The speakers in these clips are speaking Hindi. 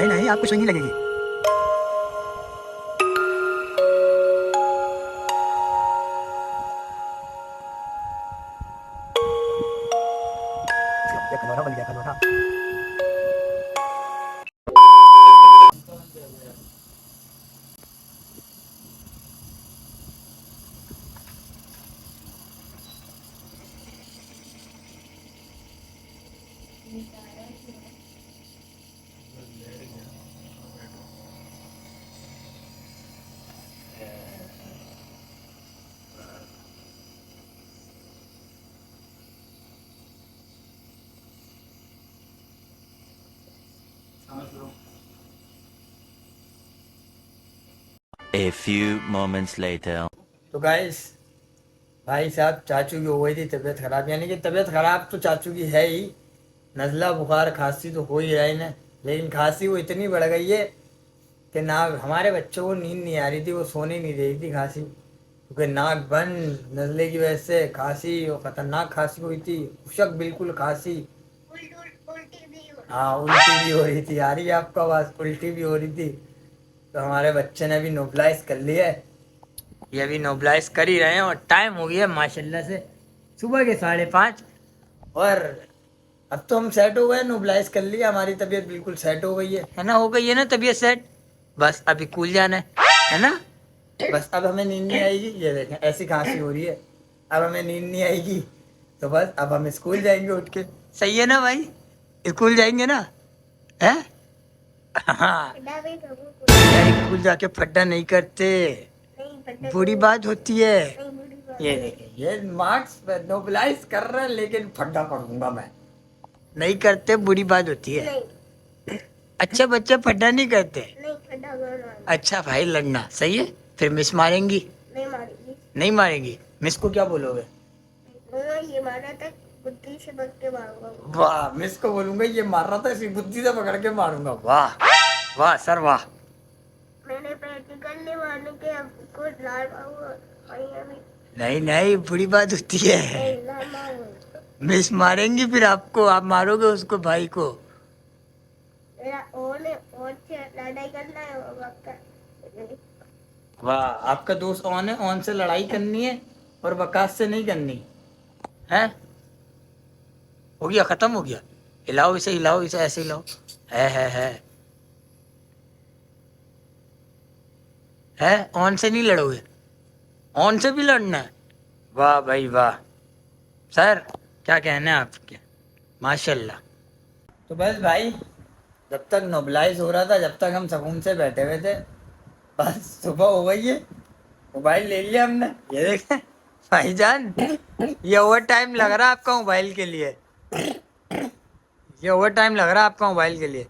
नहीं नहीं, आपको सुई नहीं लगेगी। खिलौना बन गया खिलौना। A few moments later. तो गाइस भाई साहब चाचू की हो गई थी तबीयत खराब, यानी कि तबीयत खराब तो चाचू की है ही, नज़ला बुखार खांसी तो हो ही रहा है ना, लेकिन खांसी वो इतनी बढ़ गई है कि ना हमारे बच्चों को नींद नहीं आ रही थी, वो सोने नहीं रही थी खांसी, क्योंकि नाक बंद नज़ले की वजह से खांसी और खतरनाक खांसी हुई थी, खुशक बिल्कुल खांसी। हाँ उल्टी भी हो रही थी, आ रही है आपको आवाज़, उल्टी भी हो रही थी। तो हमारे बच्चे ने भी नोबलाइज कर लिया है, ये अभी नोबलाइज कर ही रहे हैं और टाइम हो गया माशाल्लाह से सुबह के 5:30। और अब तो हम सेट हो गए, नोबलाइज कर लिया, हमारी तबीयत बिल्कुल सेट हो गई है ना, हो गई है ना तबीयत सेट। बस अभी कूल जाना है ना, बस अब हमें नींद नहीं आएगी, ये देखें ऐसी खांसी हो रही है, अब हमें नींद नहीं आएगी, तो बस अब हम स्कूल जाएंगे उठ के। सही है ना भाई, स्कूल जाएंगे ना, है हाँ स्कूल जाके फड्डा नहीं करते, बुरी बात होती है। ये देखिए ये मार्क्स नोबलाइज कर रहे हैं, लेकिन फड्डा करूंगा मैं, नहीं करते, बुरी बात होती है। अच्छा बच्चे फड्डा नहीं करते, अच्छा भाई लड़ना सही है, फिर मिस मारेंगी, नहीं मारेंगी, मिस को क्या बोलोगे? ये मारा था बुद्धि से पकड़ के मारूंगा। वाह, मिस को बोलूंगा ये मार रहा था इसी बुद्धि से पकड़ के मारूंगा। वाह वाह सर वाह। मैंने प्रैक्टिकल नहीं मारने के आपको लाल मारूंगा। नहीं नहीं बुरी बात होती है, मिस मारेंगी फिर आपको, आप मारोगे उसको भाई को। और लड़ाई करना है आपका। वाह आपका दोस्त ऑन है, ऑन से लड़ाई करनी है और वकास से नहीं करनी है। हो गया, खत्म हो गया, हिलाओ इसे ऐसे हिलाओ, है ऑन से नहीं लड़ोगे, ऑन से भी लड़ना है। वाह भाई वाह सर, क्या कहना है आपके, माशाल्लाह। तो बस भाई जब तक नोबलाइज हो रहा था, जब तक हम सुकून से बैठे हुए थे, बस सुबह हो गई है, मोबाइल ले लिया हमने, ये देखें भाईजान, ये ओवर टाइम लग रहा है आपका मोबाइल के लिए, ये ओवर टाइम लग रहा है आपका मोबाइल के लिए।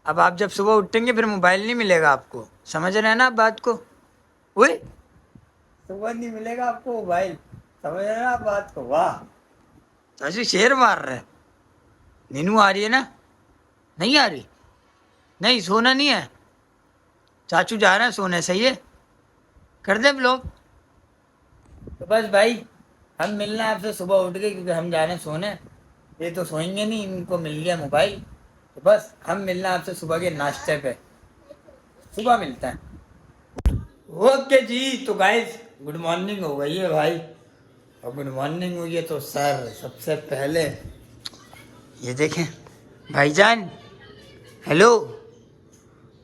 अब आप जब सुबह उठेंगे फिर मोबाइल नहीं मिलेगा आपको, समझ रहे हैं ना आप बात को? ओए सुबह नहीं मिलेगा आपको मोबाइल, समझ रहे हैं ना आप बात को? वाह चाचू शेर मार रहे हैं। नीनू आ रही है ना, नहीं आ रही, नहीं सोना नहीं है, चाचू जा रहे हैं सोने, सही है, कर दे ब्लॉग। तो बस भाई हम मिलना है आपसे सुबह उठ के, क्योंकि हम जा रहे हैं सोने, ये तो सोएंगे नहीं, इनको मिल गया मोबाइल, तो बस हम मिलना है आपसे सुबह के नाश्ते पे, सुबह मिलते हैं। ओके जी, तो गाइस गुड मॉर्निंग हो गई है भाई, और गुड मॉर्निंग हुई है तो सर सबसे पहले ये देखें भाईजान, हेलो,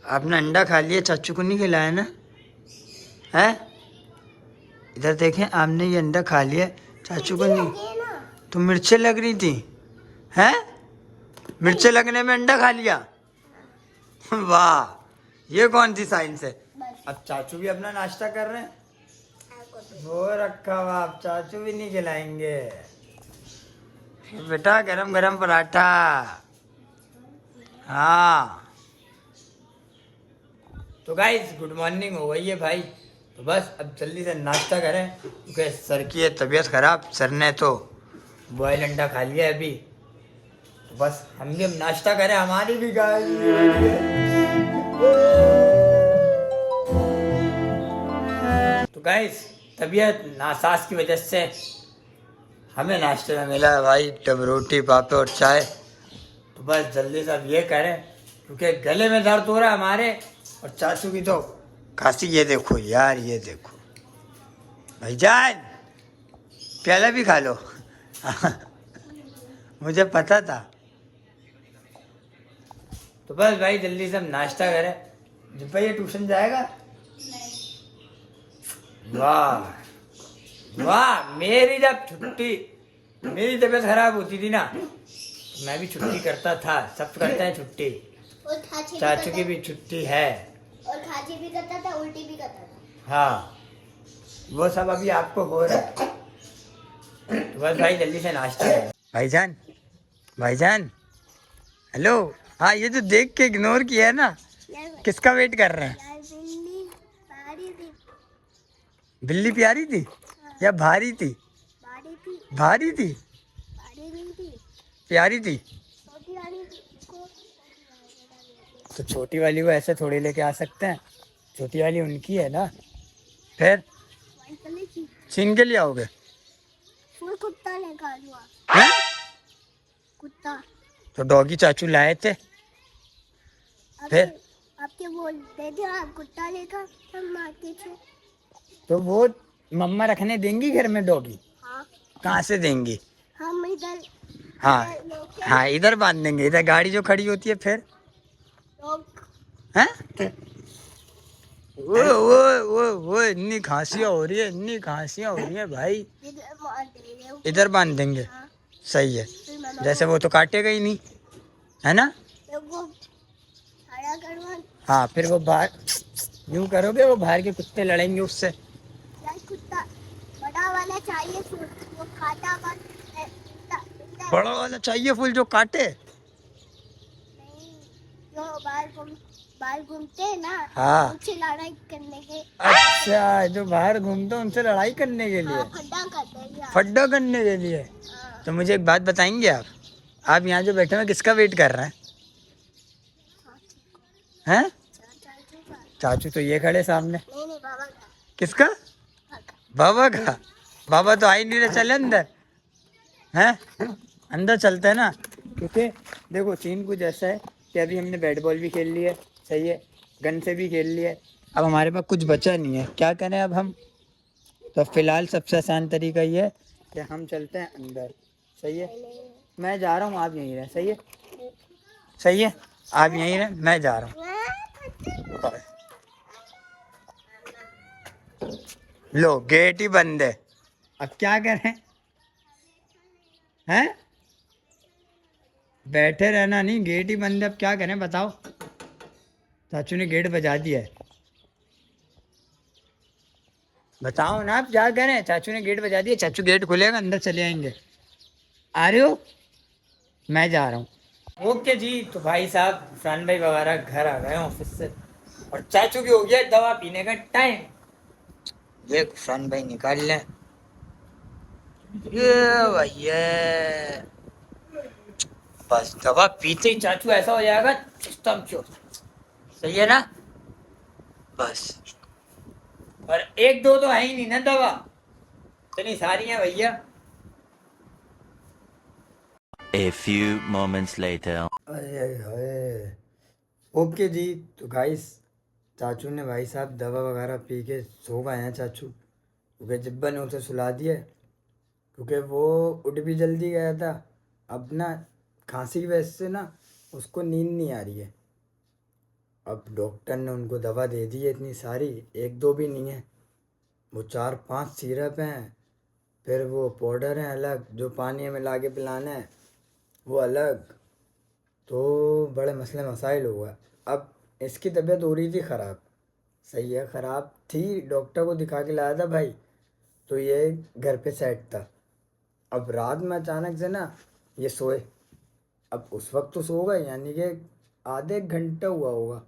आपने अंडा खा लिया, चाचू को नहीं खिलाया ना, है इधर देखें, आपने ये अंडा खा लिया, चाचू को नहीं, तो मिर्चें लग रही थी, हैं मिर्चें लगने में अंडा खा लिया, वाह ये कौन सी साइंस है। अब चाचू भी अपना नाश्ता कर रहे हैं, वो रखा हुआ, आप चाचू भी नहीं खिलाएंगे बेटा, गरम गरम पराठा, हाँ। तो गाइस गुड मॉर्निंग हो गई है भाई, तो बस अब जल्दी से नाश्ता करें, क्योंकि सर की है तबीयत खराब, सर ने तो बॉयल अंडा खा लिया है अभी, तो बस हम भी अब नाश्ता करें, हमारी भी गाय। तो गाइस तबीयत नासाज की वजह से हमें नाश्ते में मिला है भाई, तब रोटी पापड़ और चाय, तो बस जल्दी से अब ये करें, क्योंकि गले में दर्द हो रहा है हमारे, और चाचू की तो खांसी। ये देखो यार, ये देखो भाईजान, प्याला भी खा लो। मुझे पता था। तो बस भाई जल्दी से हम नाश्ता करें। जब भाई ये ट्यूशन जाएगा। वाह वाह, मेरी जब छुट्टी, मेरी तबीयत खराब होती थी ना, मैं भी छुट्टी करता था। सब करते हैं छुट्टी, और खांसी भी चाचू की करता भी छुट्टी है। और खांसी भी करता था, उल्टी भी करता था। हाँ, वो सब अभी आपको हो रहा है। तो बस भाई जल्दी से नाश्ता करें। भाईजान, भाईजान, हेलो। हाँ, ये जो देख के इग्नोर किया है ना, यार किसका वेट कर रहे हैं? यार बिल्ली भारी थी, बिल्ली प्यारी थी या भारी थी? भारी थी, भारी थी, भारी नहीं थी, प्यारी थी। छोटी वाली थी उसको। तो छोटी वाली को ऐसे थोड़ी लेके आ सकते हैं, छोटी वाली उनकी है ना। फिर वही कली थी, छीन के लिए आओगे? फुल कुत्ता लेकर हुआ, हैं? कुत्ता। तो डॉगी चाचू लाए थे। फिर आपके बोलते थे आप कुत्ता लेकर हम आते थे। तो वो मम्मा रखने देंगी घर में डॉगी? हाँ, कहाँ से देंगी? हम इधर हाँ लोग हाँ, इधर बांध देंगे, इधर गाड़ी जो खड़ी होती है। फिर लोग हैं? वो इतनी खांसियाँ हो रही है, इतनी खांसियाँ हो रही है भाई। इधर मार देंगे। इधर बांध देंगे, हाँ, सही है। फिर मामा जैसे वो तो काटेगा ही नहीं, है ना? वो खड़ा करवा। हाँ, फिर वो बाहर यूं करोगे, वो बाहर के कुत्ते लड़ेंगे उससे। यार कुत्ता बड़ा वाला चाहिए, फिर वो खाता बड़ा वाला चाहिए फूल जो काटे। नहीं, जो बाल घूमते हैं ना, हाँ। उनसे लड़ाई करने के। अच्छा, जो बाहर घूमते हैं उनसे लड़ाई करने के लिए, हाँ, खड्डा करते हैं यार। फड्डा करने के लिए। हाँ, तो मुझे एक बात बताएंगे आप यहाँ जो बैठे हैं किसका वेट कर रहे हैं? हैं? चाचू का। चाचू तो ये खड़े सामने। नहीं नहीं, बाबा का। किसका? बाबा का? बाबा तो आ ही नहीं रहे, चले अंदर। हैं? अंदर चलते हैं ना, क्योंकि देखो सीन कुछ ऐसा है कि अभी हमने बैट बॉल भी खेल ली है, सही है, गन से भी खेल लिया है। अब हमारे पास कुछ बचा नहीं है, क्या करें अब हम? तो फिलहाल सबसे आसान तरीका ये है कि हम चलते हैं अंदर, सही है। मैं जा रहा हूँ, आप यहीं रहें, सही है। सही है, आप यहीं रहें, मैं जा रहा हूँ। लो, गेट ही बंद है, अब क्या करें? हैं? बैठे रहना नहीं, गेट ही बंद है, अब क्या करें बताओ? चाचू ने गेट बजा दिया है, बताओ ना आप क्या करें? चाचू ने गेट बजा दिया, चाचू गेट खुलेगा, अंदर चले आएंगे। आ रहे हो? मैं जा रहा हूँ। ओके जी, तो भाई साहब फरहान भाई वगैरह घर आ गए ऑफिस से, और चाचू की हो गया दवा पीने का टाइम। ये फरहान भाई निकाल लें, ये भैया, बस दवा पीते ही चाचू ऐसा हो जाएगा चुस्तम चुस्त, सही है ना? बस, और एक दो तो है ही नहीं ना दवा, इतनी सारी है भैया। A few moments later. अरे हाय। ओके जी, तो गाइस चाचू ने भाई साहब दवा वगैरह पी के सो गए हैं चाचू, क्योंकि जिब्बा ने उसे सुला दिया है, क्योंकि वो उठ भी जल्दी गया था। अब ना खांसी की वजह से ना उसको नींद नहीं आ रही है। अब डॉक्टर ने उनको दवा दे दी है इतनी सारी, एक दो भी नहीं है, वो 4-5 सिरप हैं, फिर वो पाउडर हैं अलग जो पानी में ला के पिलाना है, वो अलग। तो बड़े मसले मसाइल हुआ। अब इसकी तबीयत हो रही थी ख़राब, सही है, ख़राब थी, डॉक्टर को दिखा के लाया था भाई, तो ये घर पे सेट था। अब रात में अचानक से ना ये सोए। अब उस वक्त तो सो गए, यानी कि आधे एक घंटा हुआ होगा,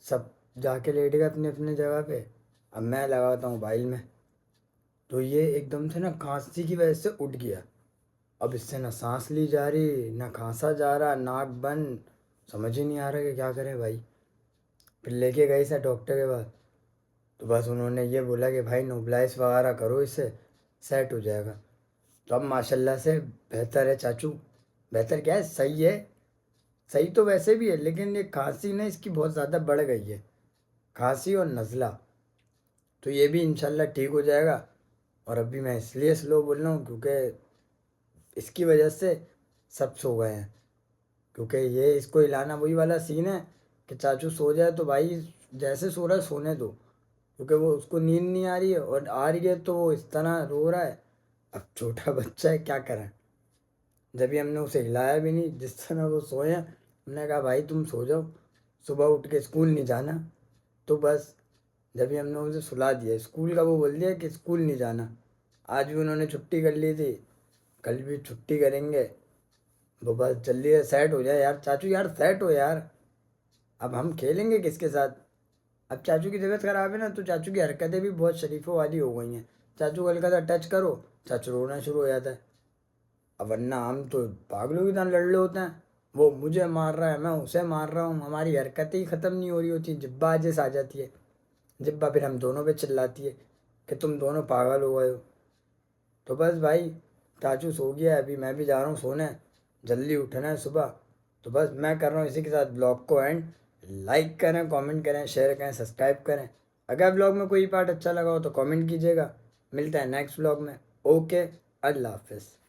सब जाके लेट गए अपने अपने जगह पे। अब मैं लगाता हूँ मोबाइल में, तो ये एकदम से ना खांसी की वजह से उठ गया। अब इससे ना सांस ली जा रही, ना खांसा जा रहा, नाक बंद, समझ ही नहीं आ रहा कि क्या करें भाई। फिर लेके गए सर डॉक्टर के पास, तो बस उन्होंने ये बोला कि भाई नोबलाइज वगैरह करो, इससे सेट हो जाएगा। तो अब माशाल्लाह से बेहतर है चाचू, बेहतर क्या है, सही है, सही तो वैसे भी है, लेकिन ये खांसी ना इसकी बहुत ज़्यादा बढ़ गई है, खांसी और नज़ला। तो ये भी इंशाल्लाह ठीक हो जाएगा। और अभी मैं इसलिए स्लो बोल रहा हूँ क्योंकि इसकी वजह से सब सो गए हैं, क्योंकि ये इसको हिलाना वही वाला सीन है कि चाचू सो जाए तो भाई जैसे सो रहा है सोने दो, क्योंकि वो उसको नींद नहीं आ रही है, और आ रही है तो वो इस तरह रो रहा है। अब छोटा बच्चा है, क्या करें। जब भी हमने उसे हिलाया भी नहीं, जिस तरह वो सोए हैं, हमने कहा भाई तुम सो जाओ, सुबह उठ के स्कूल नहीं जाना। तो बस जब भी हमने उसे सुला दिया, स्कूल का वो बोल दिया कि स्कूल नहीं जाना। आज भी उन्होंने छुट्टी कर ली थी, कल भी छुट्टी करेंगे। वो बस जल्दी से सेट हो जाए यार, चाचू यार सेट हो यार। अब हम खेलेंगे किसके साथ। अब चाचू की तबीयत खराब है ना, तो चाचू की हरकतें भी बहुत शरीफों वाली हो गई हैं। चाचू को हल्का सा टच करो, चाचू रोना शुरू हो जाता है। अब वरना हम तो पागलों की तरह लड़ रहे होते हैं, वो मुझे मार रहा है, मैं उसे मार रहा हूँ, हमारी हरकतें ही ख़त्म नहीं हो रही होती, जिब्बा आजिज़ आ जाती है। जिब्बा फिर हम दोनों पे चिल्लाती है कि तुम दोनों पागल हो गए हो। तो बस भाई चाचू सो गया है, अभी मैं भी जा रहा हूँ सोने, जल्दी उठना है सुबह। तो बस मैं कर रहा हूँ इसी के साथ ब्लॉग को एंड। लाइक करें, कमेंट करें, शेयर करें, सब्सक्राइब करें। अगर ब्लॉग में कोई पार्ट अच्छा लगा हो तो कमेंट कीजिएगा। मिलता है नेक्स्ट ब्लॉग में। ओके, अल्लाह हाफिज़।